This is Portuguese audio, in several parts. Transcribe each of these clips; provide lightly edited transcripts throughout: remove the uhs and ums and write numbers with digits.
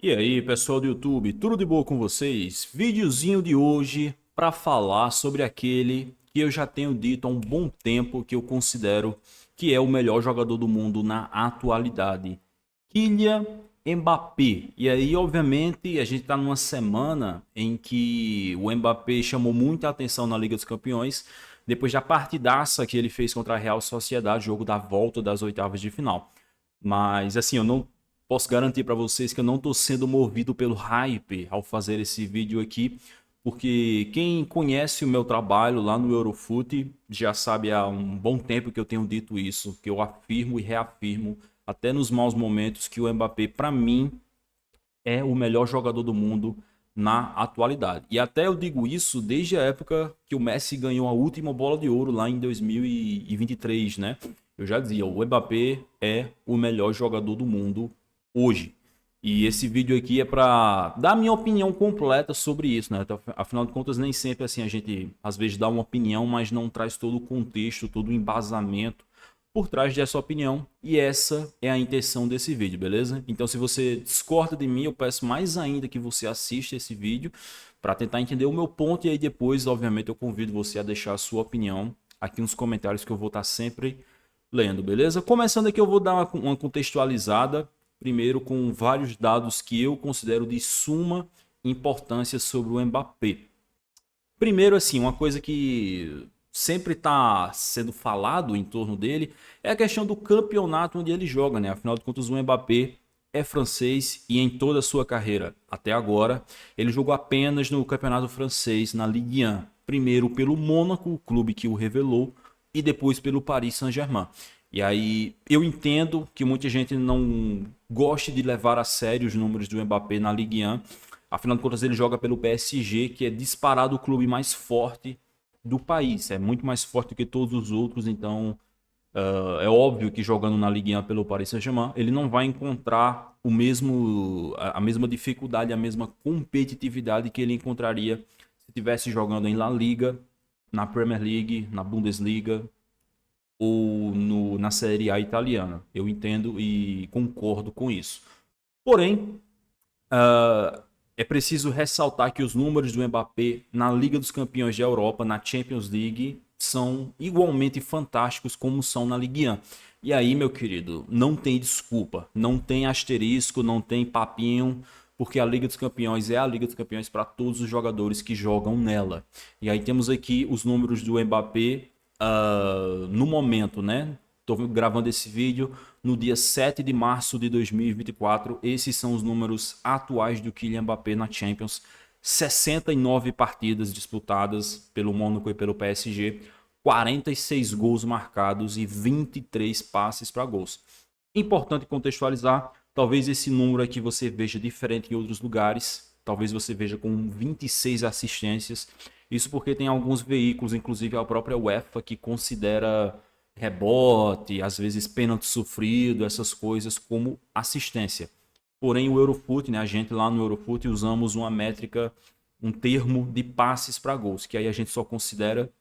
E aí, pessoal do YouTube, tudo de boa com vocês? Videozinho de hoje para falar sobre aquele que eu já tenho dito há um bom tempo que eu considero que é o melhor jogador do mundo na atualidade, Kylian Mbappé. E aí, obviamente, a gente está numa semana em que o Mbappé chamou muita atenção na Liga dos Campeões, depois da partidaça que ele fez contra a Real Sociedade, jogo da volta das oitavas de final. Mas assim, eu não posso garantir para vocês que eu não estou sendo movido pelo hype ao fazer esse vídeo aqui, porque quem conhece o meu trabalho lá no Eurofoot já sabe há um bom tempo que eu tenho dito isso, que eu afirmo e reafirmo, até nos maus momentos, que o Mbappé, para mim, é o melhor jogador do mundo na atualidade. E até eu digo isso desde a época que o Messi ganhou a última bola de ouro lá em 2023, né? Eu já dizia, o Mbappé é o melhor jogador do mundo hoje. E esse vídeo aqui é para dar a minha opinião completa sobre isso, né? Então, afinal de contas, nem sempre assim a gente às vezes dá uma opinião, mas não traz todo o contexto, todo o embasamento por trás dessa opinião, e essa é a intenção desse vídeo, beleza? Então, se você discorda de mim, eu peço mais ainda que você assista esse vídeo para tentar entender o meu ponto, e aí depois, obviamente, eu convido você a deixar a sua opinião aqui nos comentários, que eu vou estar sempre lendo, beleza? Começando aqui, eu vou dar uma contextualizada, primeiro com vários dados que eu considero de suma importância sobre o Mbappé. Primeiro, assim, uma coisa que sempre está sendo falado em torno dele é a questão do campeonato onde ele joga, né? Afinal de contas, o Mbappé é francês e em toda a sua carreira até agora ele jogou apenas no campeonato francês, na Ligue 1. Primeiro pelo Mônaco, o clube que o revelou, e depois pelo Paris Saint-Germain. E aí eu entendo que muita gente não goste de levar a sério os números do Mbappé na Ligue 1. Afinal de contas, ele joga pelo PSG, que é disparado o clube mais forte do país. É muito mais forte do que todos os outros, então é óbvio que jogando na Ligue 1 pelo Paris Saint-Germain, ele não vai encontrar a mesma dificuldade, a mesma competitividade que ele encontraria se estivesse jogando em La Liga, na Premier League, na Bundesliga ou na Série A italiana. Eu entendo e concordo com isso. Porém, é preciso ressaltar que os números do Mbappé na Liga dos Campeões da Europa, na Champions League, são igualmente fantásticos como são na Ligue 1. E aí, meu querido, não tem desculpa, não tem asterisco, não tem papinho, porque a Liga dos Campeões é a Liga dos Campeões para todos os jogadores que jogam nela. E aí temos aqui os números do Mbappé no momento, né? Estou gravando esse vídeo no dia 7 de março de 2024. Esses são os números atuais do Kylian Mbappé na Champions. 69 partidas disputadas pelo Mônaco e pelo PSG, 46 gols marcados e 23 passes para gols. Importante contextualizar, talvez esse número aqui você veja diferente em outros lugares, talvez você veja com 26 assistências. Isso porque tem alguns veículos, inclusive a própria UEFA, que considera rebote, às vezes pênalti sofrido, essas coisas como assistência. Porém, o Eurofoot, né, a gente lá no Eurofoot usamos uma métrica, um termo de passes para gols, que aí a gente só considera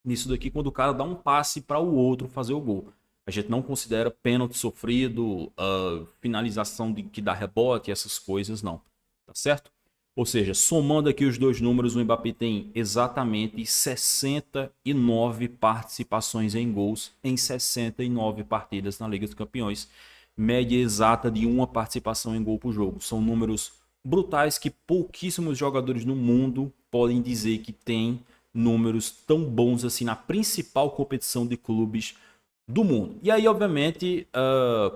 nisso daqui quando o cara dá um passe para o outro fazer o gol. A gente não considera pênalti sofrido, finalização que dá rebote, essas coisas não. Tá certo? Ou seja, somando aqui os dois números, o Mbappé tem exatamente 69 participações em gols em 69 partidas na Liga dos Campeões. Média exata de uma participação em gol por jogo. São números brutais que pouquíssimos jogadores no mundo podem dizer que têm números tão bons assim na principal competição de clubes do mundo. E aí, obviamente,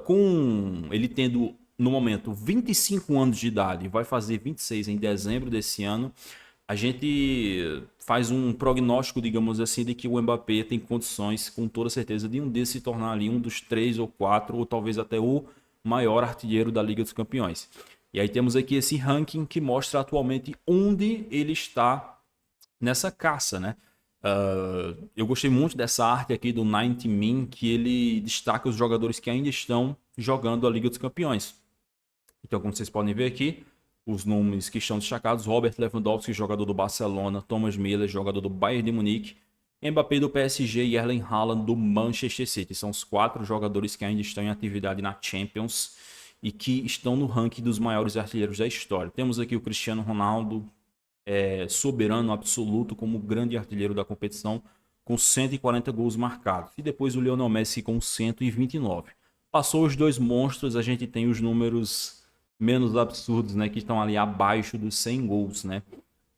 com ele tendo no momento 25 anos de idade, vai fazer 26 em dezembro desse ano, a gente faz um prognóstico, digamos assim, de que o Mbappé tem condições, com toda certeza, de um desses se tornar ali um dos 3 ou 4, ou talvez até o maior artilheiro da Liga dos Campeões. E aí temos aqui esse ranking que mostra atualmente onde ele está nessa caça, né? Eu gostei muito dessa arte aqui do 90 Min, que ele destaca os jogadores que ainda estão jogando a Liga dos Campeões. Então, como vocês podem ver aqui, os nomes que estão destacados: Robert Lewandowski, jogador do Barcelona; Thomas Müller, jogador do Bayern de Munique; Mbappé do PSG e Erling Haaland do Manchester City. São os 4 jogadores que ainda estão em atividade na Champions. e que estão no ranking dos maiores artilheiros da história. Temos aqui o Cristiano Ronaldo, soberano absoluto como grande artilheiro da competição, com 140 gols marcados. E depois o Lionel Messi com 129. Passou os dois monstros, a gente tem os números menos absurdos, né, que estão ali abaixo dos 100 gols, né?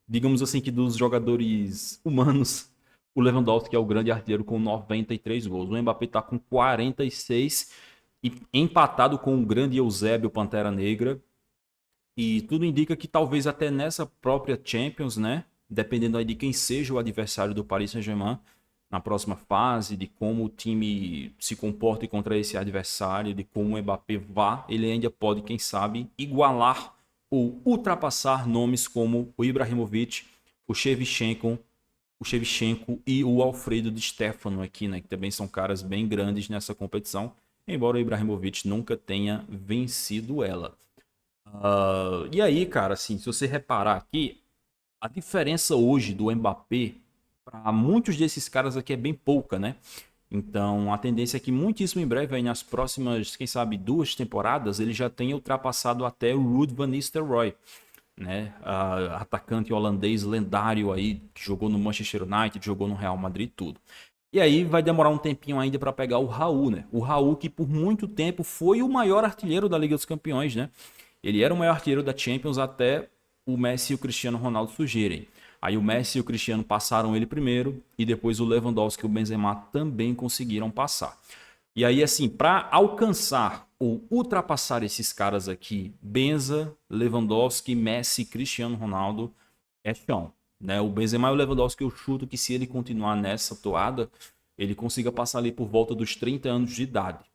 Digamos assim que dos jogadores humanos, o Lewandowski é o grande artilheiro com 93 gols. O Mbappé está com 46 e empatado com o grande Eusébio Pantera Negra. E tudo indica que talvez até nessa própria Champions, né? Dependendo aí de quem seja o adversário do Paris Saint-Germain na próxima fase, de como o time se comporte contra esse adversário, de como o Mbappé vá, ele ainda pode, quem sabe, igualar ou ultrapassar nomes como o Ibrahimovic, o Shevchenko e o Alfredo Di Stefano aqui, né? Que também são caras bem grandes nessa competição, embora o Ibrahimovic nunca tenha vencido ela. E aí, cara, assim, se você reparar aqui, a diferença hoje do Mbappé para muitos desses caras aqui é bem pouca, né? Então, a tendência é que muitíssimo em breve, aí nas próximas, quem sabe, 2 temporadas, ele já tenha ultrapassado até o Ruud van Nistelrooy, né? Atacante holandês lendário aí, que jogou no Manchester United, jogou no Real Madrid, tudo. E aí vai demorar um tempinho ainda para pegar o Raul, né? O Raul que por muito tempo foi o maior artilheiro da Liga dos Campeões, né? Ele era o maior artilheiro da Champions até o Messi e o Cristiano Ronaldo surgirem. Aí o Messi e o Cristiano passaram ele primeiro e depois o Lewandowski e o Benzema também conseguiram passar. E aí, assim, para alcançar ou ultrapassar esses caras aqui, Benza, Lewandowski, Messi e Cristiano Ronaldo, é chão, né? O Benzema e o Lewandowski, eu chuto que se ele continuar nessa toada, ele consiga passar ali por volta dos 30 anos de idade.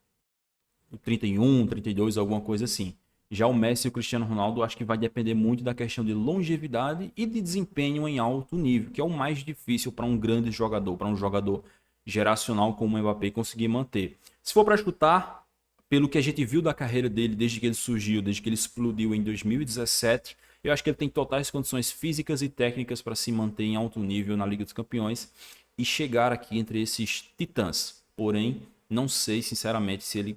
31, 32, alguma coisa assim. Já o Messi e o Cristiano Ronaldo, acho que vai depender muito da questão de longevidade e de desempenho em alto nível, que é o mais difícil para um grande jogador, para um jogador geracional como o Mbappé conseguir manter. Se for para chutar, pelo que a gente viu da carreira dele desde que ele surgiu, desde que ele explodiu em 2017, eu acho que ele tem totais condições físicas e técnicas para se manter em alto nível na Liga dos Campeões e chegar aqui entre esses titãs. Porém, não sei sinceramente se ele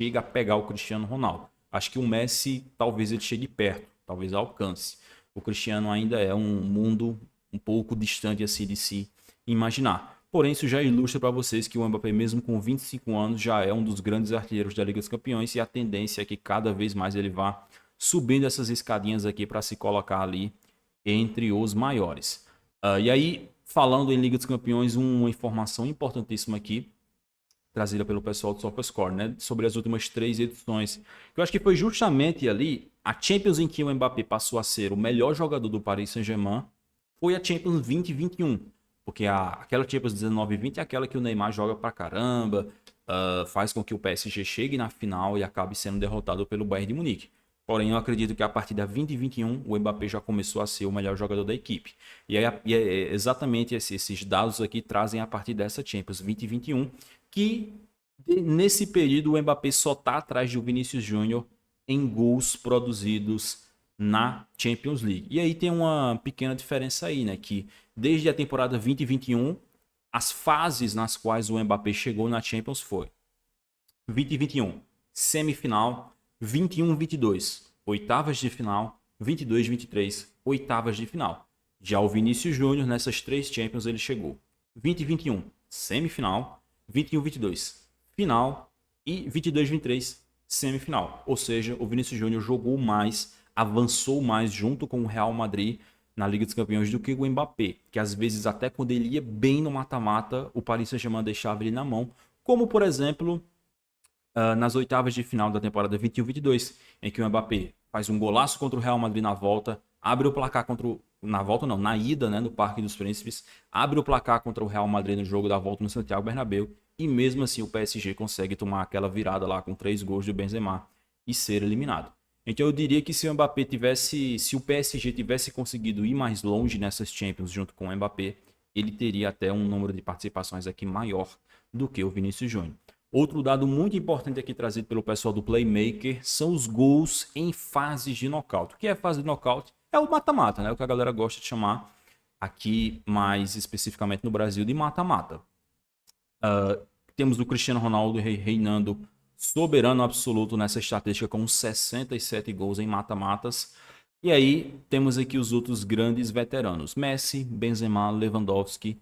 chega a pegar o Cristiano Ronaldo. Acho que o Messi talvez ele chegue perto, talvez alcance. O Cristiano ainda é um mundo um pouco distante assim de se imaginar. Porém, isso já ilustra para vocês que o Mbappé, mesmo com 25 anos, já é um dos grandes artilheiros da Liga dos Campeões e a tendência é que cada vez mais ele vá subindo essas escadinhas aqui para se colocar ali entre os maiores. E aí, falando em Liga dos Campeões, uma informação importantíssima aqui, trazida pelo pessoal do SofaScore, né? Sobre as últimas 3 edições. Eu acho que foi justamente ali a Champions em que o Mbappé passou a ser o melhor jogador do Paris Saint-Germain, foi a Champions 2021. Porque aquela Champions 19 e 20 é aquela que o Neymar joga pra caramba, faz com que o PSG chegue na final e acabe sendo derrotado pelo Bayern de Munique. Porém, eu acredito que a partir da 2021 o Mbappé já começou a ser o melhor jogador da equipe. E é exatamente esses dados aqui trazem a partir dessa Champions 2021, que nesse período o Mbappé só está atrás de Vinícius Júnior em gols produzidos na Champions League. E aí tem uma pequena diferença aí, né? Que desde a temporada 2021, as fases nas quais o Mbappé chegou na Champions foi 2021, semifinal, 21-22, oitavas de final, 22-23, oitavas de final. Já o Vinícius Júnior, nessas 3 Champions, ele chegou 20-21, semifinal, 21-22, final e 22-23, semifinal. Ou seja, o Vinícius Júnior jogou mais, avançou mais junto com o Real Madrid na Liga dos Campeões do que o Mbappé, que às vezes até quando ele ia bem no mata-mata, o Paris Saint-Germain deixava ele na mão, como por exemplo nas oitavas de final da temporada 21-22, em que o Mbappé faz um golaço contra o Real Madrid na volta, abre o placar na volta não, na ida, né, no Parque dos Príncipes, abre o placar contra o Real Madrid no jogo da volta no Santiago Bernabéu, e mesmo assim o PSG consegue tomar aquela virada lá com 3 gols do Benzema e ser eliminado. Então eu diria que se o PSG tivesse conseguido ir mais longe nessas Champions junto com o Mbappé, ele teria até um número de participações aqui maior do que o Vinícius Júnior. Outro dado muito importante aqui trazido pelo pessoal do Playmaker são os gols em fases de nocaute. O que é fase de nocaute? É o mata-mata, né? O que a galera gosta de chamar aqui mais especificamente no Brasil de mata-mata. Temos o Cristiano Ronaldo reinando soberano absoluto nessa estatística com 67 gols em mata-matas. E aí temos aqui os outros grandes veteranos: Messi, Benzema, Lewandowski,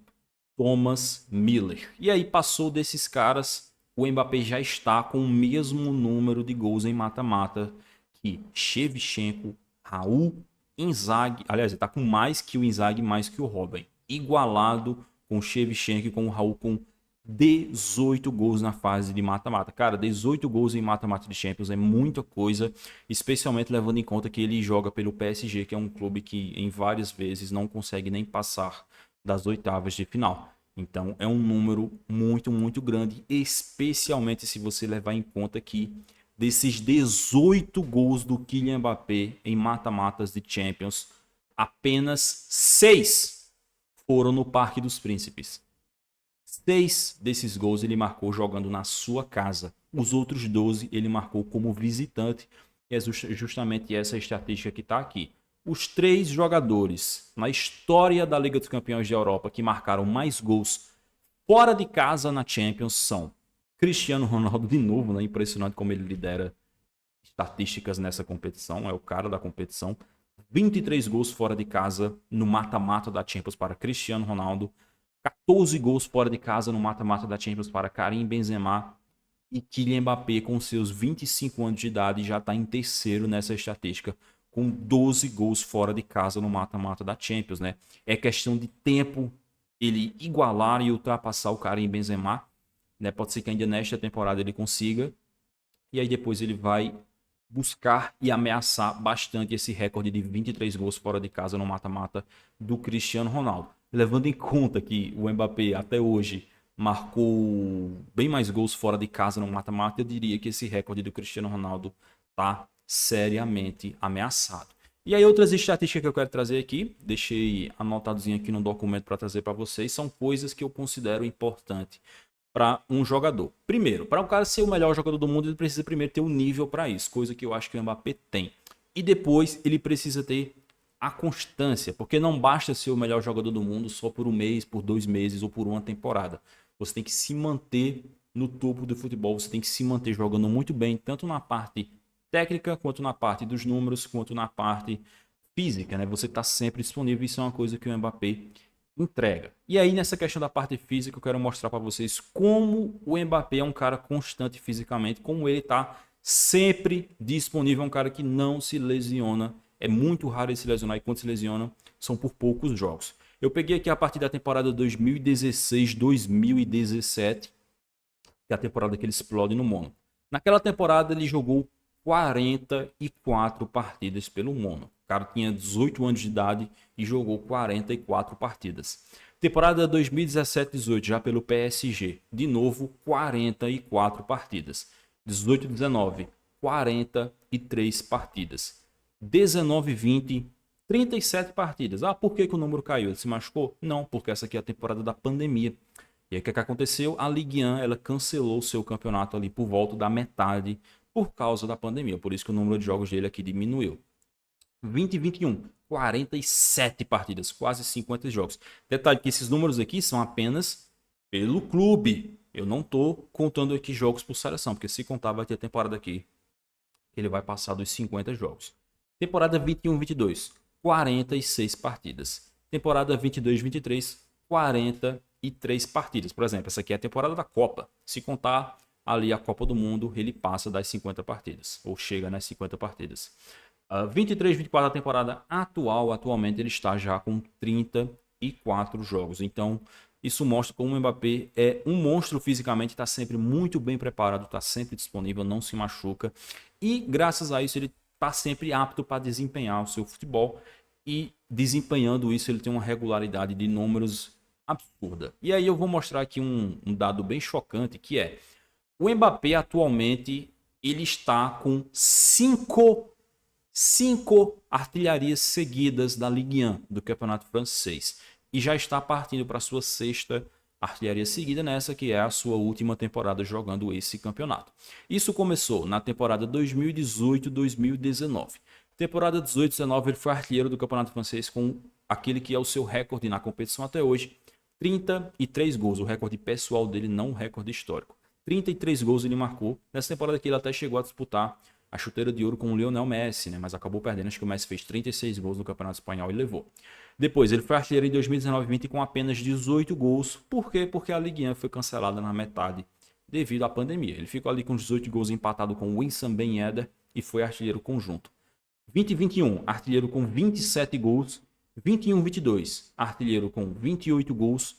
Thomas Müller. E aí passou desses caras, o Mbappé já está com o mesmo número de gols em mata-mata que Shevchenko, Raul, Inzaghi. Aliás, ele está com mais que o Inzaghi, mais que o Robben. Igualado com o Shevchenko e com o Raul com 18 gols na fase de mata-mata. Cara, 18 gols em mata-mata de Champions é muita coisa, especialmente levando em conta que ele joga pelo PSG, que é um clube que em várias vezes não consegue nem passar das oitavas de final. Então é um número muito, muito grande, especialmente se você levar em conta que desses 18 gols do Kylian Mbappé em mata-matas de Champions, apenas 6 foram no Parque dos Príncipes. 6 desses gols ele marcou jogando na sua casa. Os outros 12 ele marcou como visitante. E é justamente essa estatística que está aqui. Os 3 jogadores na história da Liga dos Campeões da Europa que marcaram mais gols fora de casa na Champions são Cristiano Ronaldo, de novo, né? Impressionante como ele lidera estatísticas nessa competição, é o cara da competição. 23 gols fora de casa no mata-mata da Champions para Cristiano Ronaldo. 14 gols fora de casa no mata-mata da Champions para Karim Benzema. E Kylian Mbappé, com seus 25 anos de idade, já está em terceiro nessa estatística, com 12 gols fora de casa no mata-mata da Champions, né? É questão de tempo ele igualar e ultrapassar o Karim Benzema, né? Pode ser que ainda nesta temporada ele consiga. E aí depois ele vai buscar e ameaçar bastante esse recorde de 23 gols fora de casa no mata-mata do Cristiano Ronaldo. Levando em conta que o Mbappé até hoje marcou bem mais gols fora de casa no mata-mata, eu diria que esse recorde do Cristiano Ronaldo está seriamente ameaçado. E aí outras estatísticas que eu quero trazer aqui, deixei anotadozinho aqui no documento para trazer para vocês, são coisas que eu considero importante para um jogador. Primeiro, para o cara ser o melhor jogador do mundo, ele precisa primeiro ter um nível para isso, coisa que eu acho que o Mbappé tem. E depois ele precisa ter a constância, porque não basta ser o melhor jogador do mundo só por um mês, por 2 meses ou por uma temporada. Você tem que se manter no topo do futebol, você tem que se manter jogando muito bem, tanto na parte técnica, quanto na parte dos números, quanto na parte física, né? Você está sempre disponível, isso é uma coisa que o Mbappé entrega. E aí nessa questão da parte física, eu quero mostrar para vocês como o Mbappé é um cara constante fisicamente, como ele está sempre disponível, é um cara que não se lesiona. É muito raro ele se lesionar e quando se lesiona são por poucos jogos. Eu peguei aqui a partir da temporada 2016-2017, que é a temporada que ele explode no Mono. Naquela temporada ele jogou 44 partidas pelo Mono. O cara tinha 18 anos de idade e jogou 44 partidas. Temporada 2017-18, já pelo PSG. De novo, 44 partidas. 18-19, 43 partidas. 19-20, 37 partidas. Ah, por que o número caiu? Ele se machucou? Não, porque essa aqui é a temporada da pandemia. E aí o que aconteceu? A Ligue 1 ela cancelou o seu campeonato ali por volta da metade por causa da pandemia. Por isso que o número de jogos dele aqui diminuiu. 2021, 47 partidas, quase 50 jogos. Detalhe que esses números aqui são apenas pelo clube. Eu não estou contando aqui jogos por seleção, porque se contar vai ter a temporada aqui que ele vai passar dos 50 jogos. Temporada 21-22, 46 partidas. Temporada 22-23, 43 partidas. Por exemplo, essa aqui é a temporada da Copa. Se contar ali a Copa do Mundo, ele passa das 50 partidas, ou chega nas 50 partidas. 23-24 a temporada atualmente ele está já com 34 jogos. Então, isso mostra como o Mbappé é um monstro fisicamente, está sempre muito bem preparado, está sempre disponível, não se machuca. E graças a isso ele está sempre apto para desempenhar o seu futebol. E desempenhando isso ele tem uma regularidade de números absurda. E aí eu vou mostrar aqui um dado bem chocante, que é o Mbappé atualmente ele está com 5 artilharias seguidas da Ligue 1 do Campeonato Francês e já está partindo para a sua 6ª artilharia seguida nessa que é a sua última temporada jogando esse campeonato. Isso começou na temporada 2018-2019. Temporada 18-19 ele foi artilheiro do Campeonato Francês com aquele que é o seu recorde na competição até hoje, 33 gols, o recorde pessoal dele, não o recorde histórico. 33 gols ele marcou. Nessa temporada aqui ele até chegou a disputar a chuteira de ouro com o Lionel Messi, né? Mas acabou perdendo. Acho que o Messi fez 36 gols no Campeonato Espanhol e levou. Depois ele foi artilheiro em 2019-20 com apenas 18 gols. Por quê? Porque a Ligue 1 foi cancelada na metade devido à pandemia. Ele ficou ali com 18 gols empatado com o Wissam Ben Yedder e foi artilheiro conjunto. 2021, artilheiro com 27 gols. 21-22, artilheiro com 28 gols.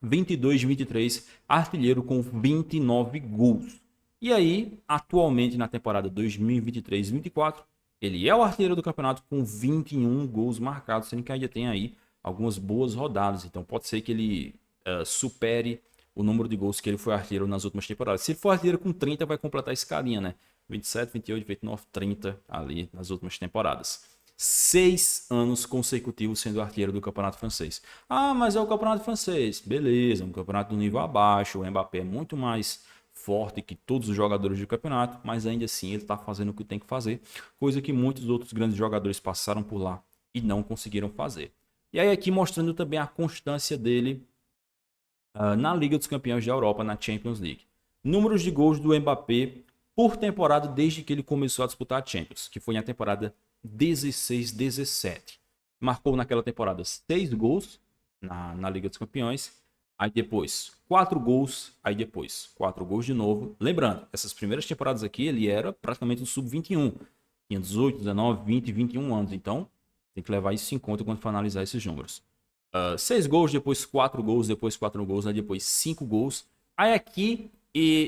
22-23, artilheiro com 29 gols. E aí, atualmente na temporada 2023-24, ele é o artilheiro do campeonato com 21 gols marcados, sendo que ainda tem aí algumas boas rodadas. Então pode ser que ele supere o número de gols que ele foi artilheiro nas últimas temporadas. Se ele for artilheiro com 30, vai completar a escalinha, né? 27, 28, 29, 30 ali nas últimas temporadas. 6 anos consecutivos sendo artilheiro do campeonato francês. Ah, mas é o campeonato francês. Beleza, um campeonato do nível abaixo. O Mbappé é muito mais forte que todos os jogadores do campeonato, mas ainda assim ele está fazendo o que tem que fazer, coisa que muitos outros grandes jogadores passaram por lá e não conseguiram fazer. E aí aqui mostrando também a constância dele na Liga dos Campeões da Europa, na Champions League. Números de gols do Mbappé por temporada desde que ele começou a disputar a Champions, que foi na temporada 16-17. Marcou naquela temporada 6 gols na Liga dos Campeões. Aí depois 4 gols. Aí depois 4 gols de novo. Lembrando, essas primeiras temporadas aqui ele era praticamente um sub-21. Tinha 18, 19, 20, 21 anos. Então tem que levar isso em conta quando for analisar esses números. 6 gols, depois 4 gols, depois 4 gols, aí depois 5 gols. Aí aqui,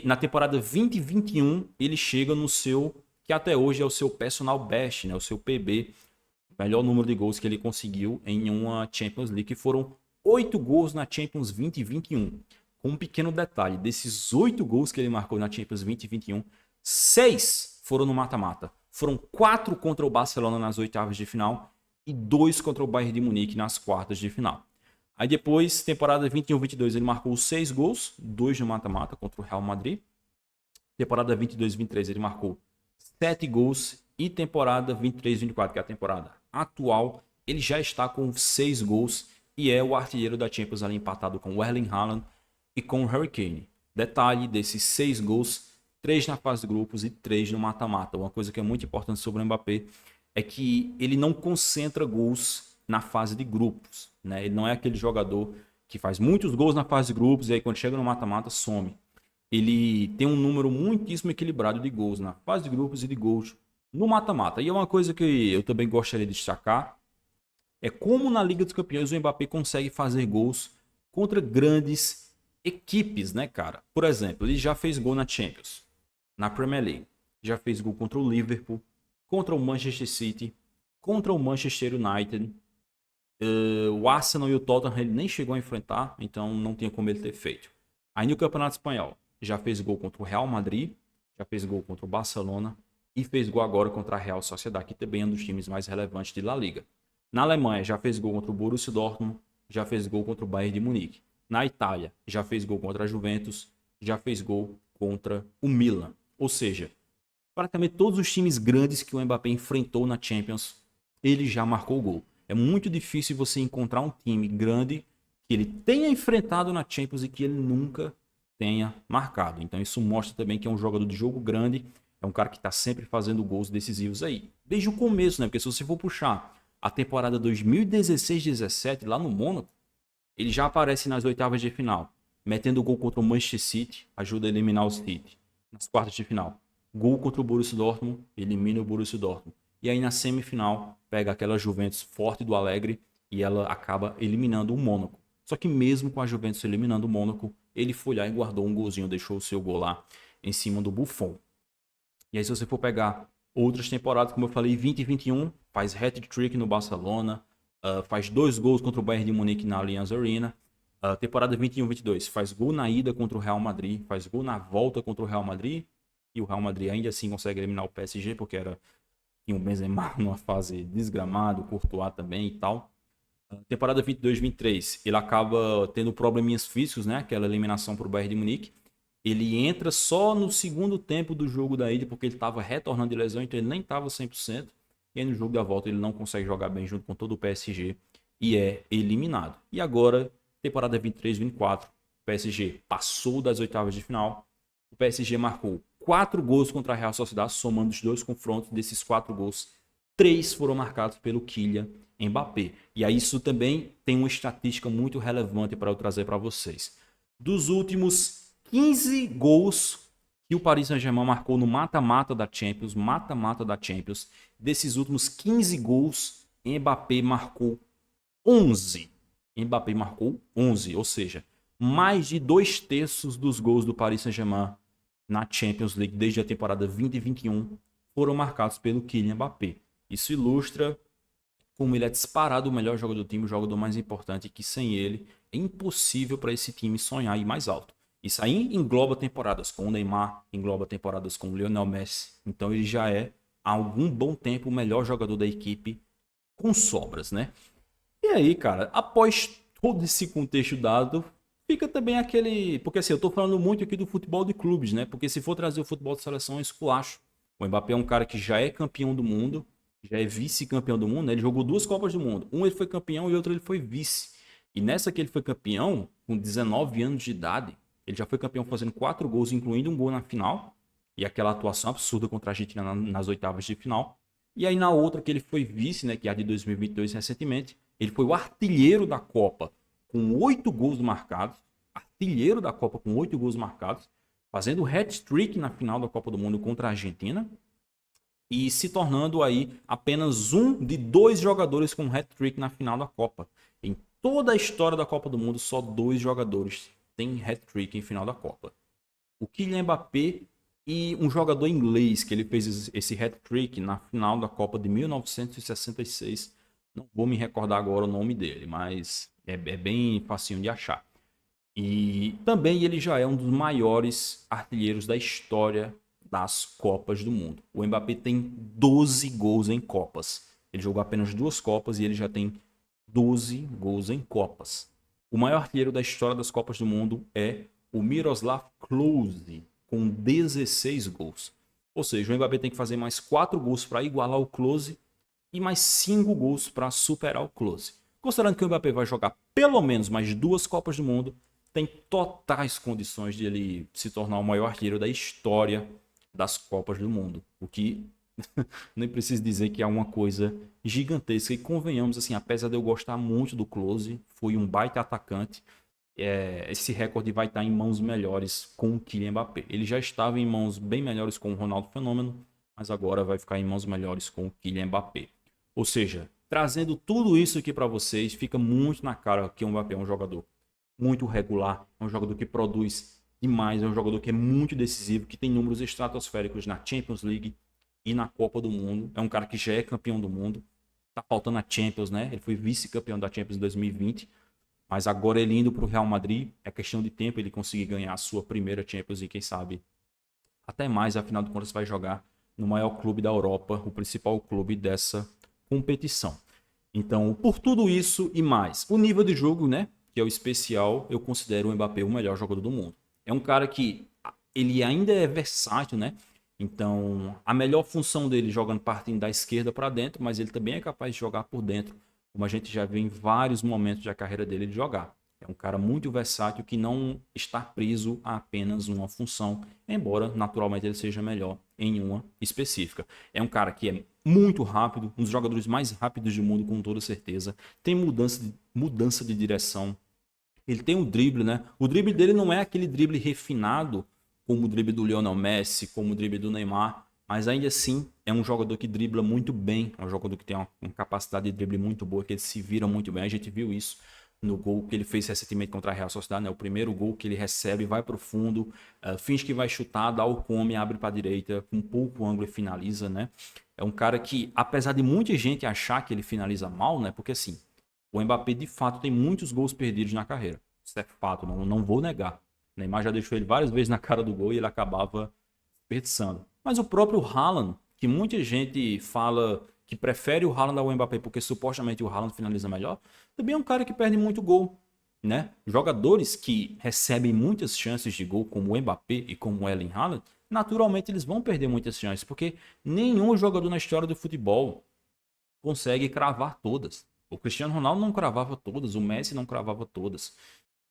na temporada 20-21, ele chega no seu, que até hoje é o seu personal best, né? O seu PB, o melhor número de gols que ele conseguiu em uma Champions League, que foram 8 gols na Champions 20-21. Com um pequeno detalhe, desses 8 gols que ele marcou na Champions 20-21, 6 foram no mata-mata. Foram 4 contra o Barcelona nas oitavas de final e 2 contra o Bayern de Munique nas quartas de final. Aí depois, temporada 21-22, ele marcou 6 gols, 2 no mata-mata contra o Real Madrid. Temporada 22-23, ele marcou 7 gols. E temporada 23-24, que é a temporada atual, ele já está com 6 gols e é o artilheiro da Champions ali empatado com o Erling Haaland e com o Harry Kane. Detalhe, desses 6 gols, 3 na fase de grupos e 3 no mata-mata. Uma coisa que é muito importante sobre o Mbappé é que ele não concentra gols na fase de grupos, né? Ele não é aquele jogador que faz muitos gols na fase de grupos e aí quando chega no mata-mata some. Ele tem um número muitíssimo equilibrado de gols na fase de grupos e de gols no mata-mata. E é uma coisa que eu também gostaria de destacar, é como na Liga dos Campeões o Mbappé consegue fazer gols contra grandes equipes, né, cara? Por exemplo, ele já fez gol na Champions, na Premier League, já fez gol contra o Liverpool, contra o Manchester City, contra o Manchester United, o Arsenal e o Tottenham ele nem chegou a enfrentar, então não tinha como ele ter feito. Aí no Campeonato Espanhol, já fez gol contra o Real Madrid, já fez gol contra o Barcelona e fez gol agora contra a Real Sociedad, que também é um dos times mais relevantes de La Liga. Na Alemanha, já fez gol contra o Borussia Dortmund, já fez gol contra o Bayern de Munique. Na Itália, já fez gol contra a Juventus, já fez gol contra o Milan. Ou seja, praticamente todos os times grandes que o Mbappé enfrentou na Champions, ele já marcou gol. É muito difícil você encontrar um time grande que ele tenha enfrentado na Champions e que ele nunca tenha marcado. Então isso mostra também que é um jogador de jogo grande, é um cara que está sempre fazendo gols decisivos aí. Desde o começo, né? Porque se você for puxar a temporada 2016-17 lá no Mônaco, ele já aparece nas oitavas de final, metendo gol contra o Manchester City, ajuda a eliminar o City. Nas quartas de final, gol contra o Borussia Dortmund, elimina o Borussia Dortmund. E aí na semifinal, pega aquela Juventus forte do Alegre e ela acaba eliminando o Mônaco. Só que mesmo com a Juventus eliminando o Mônaco, ele foi lá e guardou um golzinho, deixou o seu gol lá em cima do Buffon. E aí se você for pegar outras temporadas, como eu falei, 20 e 21, faz hat-trick no Barcelona, faz 2 gols contra o Bayern de Munique na Allianz Arena. Temporada 21-22, faz gol na ida contra o Real Madrid, faz gol na volta contra o Real Madrid, e o Real Madrid ainda assim consegue eliminar o PSG, porque tinha um Benzema numa fase desgramada, o Courtois também e tal. Temporada 22-23, ele acaba tendo probleminhas físicos, né? Aquela eliminação para o Bayern de Munique. Ele entra só no segundo tempo do jogo da ida, porque ele estava retornando de lesão, então ele nem estava 100%. E aí no jogo da volta ele não consegue jogar bem junto com todo o PSG e é eliminado. E agora, temporada 23-24, o PSG passou das oitavas de final, O PSG marcou 4 gols contra a Real Sociedade, somando os 2 confrontos. Desses 4 gols, 3 foram marcados pelo Kylian Mbappé. E aí isso também tem uma estatística muito relevante para eu trazer para vocês. Dos últimos 15 gols que o Paris Saint-Germain marcou no mata-mata da Champions, desses últimos 15 gols, Mbappé marcou 11. Mbappé marcou 11, ou seja, mais de 2/3 dos gols do Paris Saint-Germain na Champions League desde a temporada 2021 foram marcados pelo Kylian Mbappé. Isso ilustra como ele é disparado o melhor jogador do time, o jogador mais importante, que sem ele é impossível para esse time sonhar ir mais alto. Isso aí engloba temporadas com o Neymar, engloba temporadas com o Lionel Messi. Então ele já é, há algum bom tempo, o melhor jogador da equipe com sobras, né? E aí, cara, após todo esse contexto dado, fica também aquele... Porque assim, eu tô falando muito aqui do futebol de clubes, né? Porque se for trazer o futebol de seleção, é esculacho. O Mbappé é um cara que já é campeão do mundo, já é vice-campeão do mundo, né? Ele jogou 2 Copas do Mundo. Um ele foi campeão e outro ele foi vice. E nessa que ele foi campeão, com 19 anos de idade, ele já foi campeão fazendo 4 gols, incluindo um gol na final. E aquela atuação absurda contra a Argentina nas oitavas de final. E aí na outra que ele foi vice, né? Que é a de 2022 recentemente, ele foi o artilheiro da Copa com 8 gols marcados. Artilheiro da Copa com 8 gols marcados. Fazendo hat-trick na final da Copa do Mundo contra a Argentina. E se tornando aí apenas um de 2 jogadores com hat-trick na final da Copa. Em toda a história da Copa do Mundo, só 2 jogadores têm hat-trick em final da Copa. O Kylian Mbappé e um jogador inglês que ele fez esse hat-trick na final da Copa de 1966. Não vou me recordar agora o nome dele, mas é bem facinho de achar. E também ele já é um dos maiores artilheiros da história das Copas do Mundo. O Mbappé tem 12 gols em Copas. Ele jogou apenas 2 Copas e ele já tem 12 gols em Copas. O maior artilheiro da história das Copas do Mundo é o Miroslav Klose, com 16 gols. Ou seja, o Mbappé tem que fazer mais 4 gols para igualar o Klose e mais 5 gols para superar o Klose. Considerando que o Mbappé vai jogar pelo menos mais 2 Copas do Mundo, tem totais condições de ele se tornar o maior artilheiro da história das Copas do Mundo. O que nem preciso dizer que é uma coisa gigantesca. E convenhamos, assim, apesar de eu gostar muito do Klose, foi um baita atacante, esse recorde vai estar em mãos melhores com o Kylian Mbappé. Ele já estava em mãos bem melhores com o Ronaldo Fenômeno, mas agora vai ficar em mãos melhores com o Kylian Mbappé. Ou seja, trazendo tudo isso aqui para vocês, fica muito na cara que o Mbappé é um jogador muito regular, é um jogador que produz demais, é um jogador que é muito decisivo, que tem números estratosféricos na Champions League e na Copa do Mundo. É um cara que já é campeão do mundo. Tá faltando a Champions, né? Ele foi vice-campeão da Champions em 2020. Mas agora ele indo para o Real Madrid, é questão de tempo ele conseguir ganhar a sua primeira Champions e quem sabe até mais, afinal de contas vai jogar no maior clube da Europa, o principal clube dessa competição. Então, por tudo isso e mais, o nível de jogo, né, que é o especial, eu considero o Mbappé o melhor jogador do mundo. É um cara que ele ainda é versátil, né? Então, a melhor função dele jogando partindo da esquerda para dentro, mas ele também é capaz de jogar por dentro, como a gente já viu em vários momentos da carreira dele de jogar. É um cara muito versátil que não está preso a apenas uma função, embora naturalmente ele seja melhor em uma específica. É um cara que é muito rápido, um dos jogadores mais rápidos do mundo com toda certeza. Tem mudança de direção. Ele tem um drible, né? O drible dele não é aquele drible refinado como o drible do Lionel Messi, como o drible do Neymar, mas ainda assim é um jogador que dribla muito bem, é um jogador que tem uma capacidade de drible muito boa, que ele se vira muito bem. A gente viu isso no gol que ele fez recentemente contra a Real Sociedade, né? O primeiro gol que ele recebe, vai para o fundo, finge que vai chutar, dá o come, abre para a direita, com pouco ângulo e finaliza, né? É um cara que, apesar de muita gente achar que ele finaliza mal, né? Porque assim, o Mbappé de fato tem muitos gols perdidos na carreira. Isso é fato, não vou negar. O Neymar já deixou ele várias vezes na cara do gol e ele acabava desperdiçando. Mas o próprio Haaland, que muita gente fala que prefere o Haaland ao Mbappé porque supostamente o Haaland finaliza melhor, também é um cara que perde muito gol, né? Jogadores que recebem muitas chances de gol, como o Mbappé e como o Erling Haaland, naturalmente eles vão perder muitas chances, porque nenhum jogador na história do futebol consegue cravar todas. O Cristiano Ronaldo não cravava todas, o Messi não cravava todas.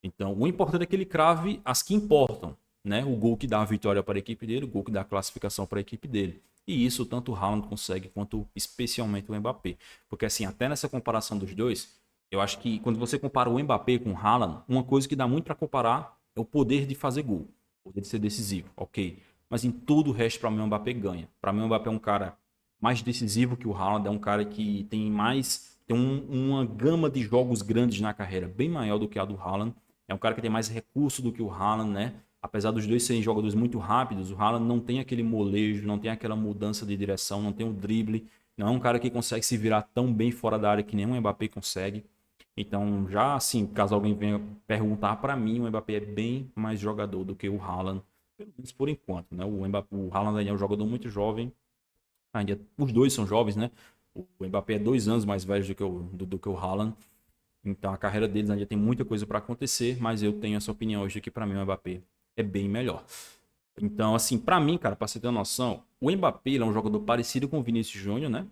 Então, o importante é que ele crave as que importam. né? O gol que dá a vitória para a equipe dele, o gol que dá a classificação para a equipe dele. E isso tanto o Haaland consegue quanto especialmente o Mbappé. Porque assim, até nessa comparação dos dois, eu acho que quando você compara o Mbappé com o Haaland, uma coisa que dá muito para comparar é o poder de fazer gol, o poder de ser decisivo, ok. Mas em tudo o resto, para mim, o Mbappé ganha. Para mim, o Mbappé é um cara mais decisivo que o Haaland, é um cara que tem mais, tem uma gama de jogos grandes na carreira, bem maior do que a do Haaland. É um cara que tem mais recurso do que o Haaland, né? Apesar dos dois serem jogadores muito rápidos, o Haaland não tem aquele molejo, não tem aquela mudança de direção, não tem o drible. Não é um cara que consegue se virar tão bem fora da área que nem o Mbappé consegue. Então, já assim, caso alguém venha perguntar, para mim, o Mbappé é bem mais jogador do que o Haaland, pelo menos por enquanto, né? O Haaland ainda é um jogador muito jovem, ainda, os dois são jovens, né? O Mbappé é 2 anos mais velho do que o Haaland, então a carreira deles ainda tem muita coisa para acontecer, mas eu tenho essa opinião hoje que para mim o Mbappé é bem melhor. Então, assim, para mim, cara, para você ter uma noção, o Mbappé ele é um jogador parecido com o Vinícius Júnior, né?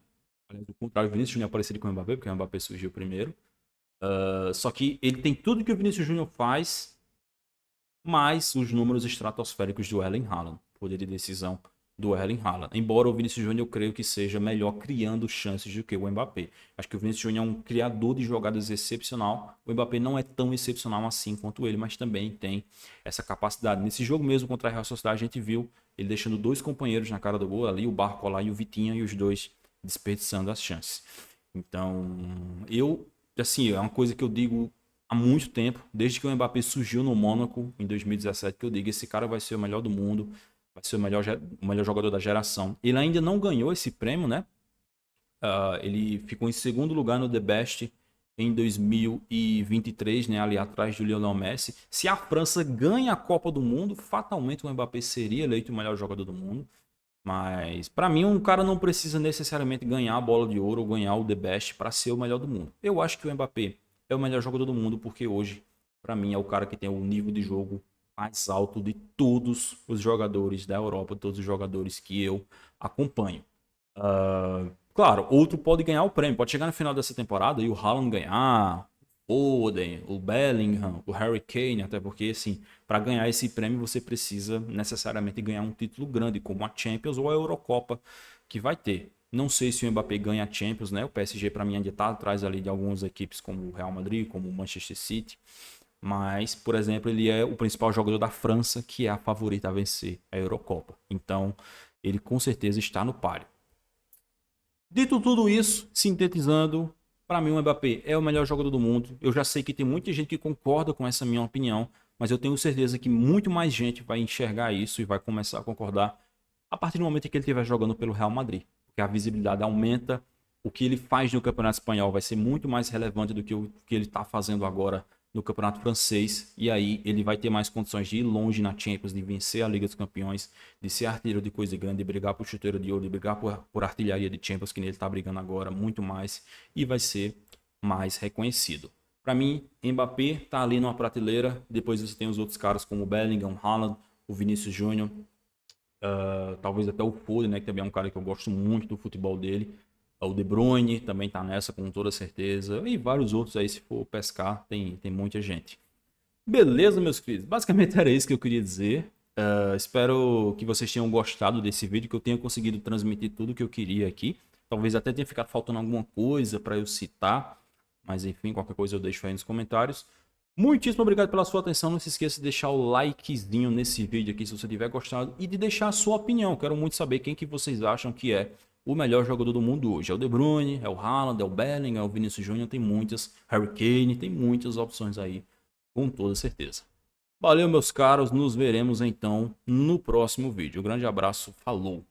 Aliás, do contrário, o Vinícius Júnior é parecido com o Mbappé, porque o Mbappé surgiu primeiro. Só que ele tem tudo que o Vinícius Júnior faz, mais os números estratosféricos do Erling Haaland. Poder de decisão do Erling Haaland. Embora o Vinícius Júnior eu creio que seja melhor criando chances do que o Mbappé. Acho que o Vinícius Júnior é um criador de jogadas excepcional. O Mbappé não é tão excepcional assim quanto ele, mas também tem essa capacidade. Nesse jogo mesmo contra a Real Sociedade a gente viu ele deixando dois companheiros na cara do gol ali, o Barcola e o Vitinha, e os dois desperdiçando as chances. Então, assim, é uma coisa que eu digo há muito tempo, desde que o Mbappé surgiu no Mônaco em 2017, que eu digo, esse cara vai ser o melhor do mundo, vai ser o melhor jogador da geração. Ele ainda não ganhou esse prêmio, né? Ele ficou em segundo lugar no The Best em 2023, né? Ali atrás do Lionel Messi. Se a França ganha a Copa do Mundo, fatalmente o Mbappé seria eleito o melhor jogador do mundo. Mas para mim um cara não precisa necessariamente ganhar a bola de ouro ou ganhar o The Best para ser o melhor do mundo. Eu acho que o Mbappé é o melhor jogador do mundo porque hoje, para mim, é o cara que tem o nível de jogo mais alto de todos os jogadores da Europa, todos os jogadores que eu acompanho. Claro, outro pode ganhar o prêmio, pode chegar no final dessa temporada e o Haaland ganhar, o Foden, o Bellingham, o Harry Kane, até porque, assim, para ganhar esse prêmio você precisa necessariamente ganhar um título grande, como a Champions ou a Eurocopa, que vai ter. Não sei se o Mbappé ganha a Champions, né? O PSG para mim ainda está atrás ali de algumas equipes como o Real Madrid, como o Manchester City. Mas, por exemplo, ele é o principal jogador da França, que é a favorita a vencer a Eurocopa. Então, ele com certeza está no páreo. Dito tudo isso, sintetizando, para mim o Mbappé é o melhor jogador do mundo. Eu já sei que tem muita gente que concorda com essa minha opinião, mas eu tenho certeza que muito mais gente vai enxergar isso e vai começar a concordar a partir do momento em que ele estiver jogando pelo Real Madrid. Porque a visibilidade aumenta, o que ele faz no Campeonato Espanhol vai ser muito mais relevante do que o que ele está fazendo agora no Campeonato Francês, e aí ele vai ter mais condições de ir longe na Champions, de vencer a Liga dos Campeões, de ser artilheiro de coisa grande, de brigar por chuteiro de ouro, de brigar por artilharia de Champions, que ele está brigando agora, muito mais, e vai ser mais reconhecido. Para mim, Mbappé está ali numa prateleira, depois você tem os outros caras como o Bellingham, o Haaland, o Vinícius Júnior, talvez até o Foden, né, que também é um cara que eu gosto muito do futebol dele. O De Bruyne também tá nessa com toda certeza. E vários outros aí, se for pescar, tem muita gente. Beleza, meus queridos? Basicamente era isso que eu queria dizer. Espero que vocês tenham gostado desse vídeo, que eu tenha conseguido transmitir tudo que eu queria aqui. Talvez até tenha ficado faltando alguma coisa para eu citar. Mas enfim, qualquer coisa eu deixo aí nos comentários. Muitíssimo obrigado pela sua atenção. Não se esqueça de deixar o likezinho nesse vídeo aqui se você tiver gostado. E de deixar a sua opinião. Quero muito saber quem que vocês acham que é o melhor jogador do mundo hoje. É o De Bruyne, é o Haaland, é o Bellingham, é o Vinícius Júnior. Tem muitas. Harry Kane, tem muitas opções aí. Com toda certeza. Valeu, meus caros. Nos veremos então no próximo vídeo. Um grande abraço. Falou.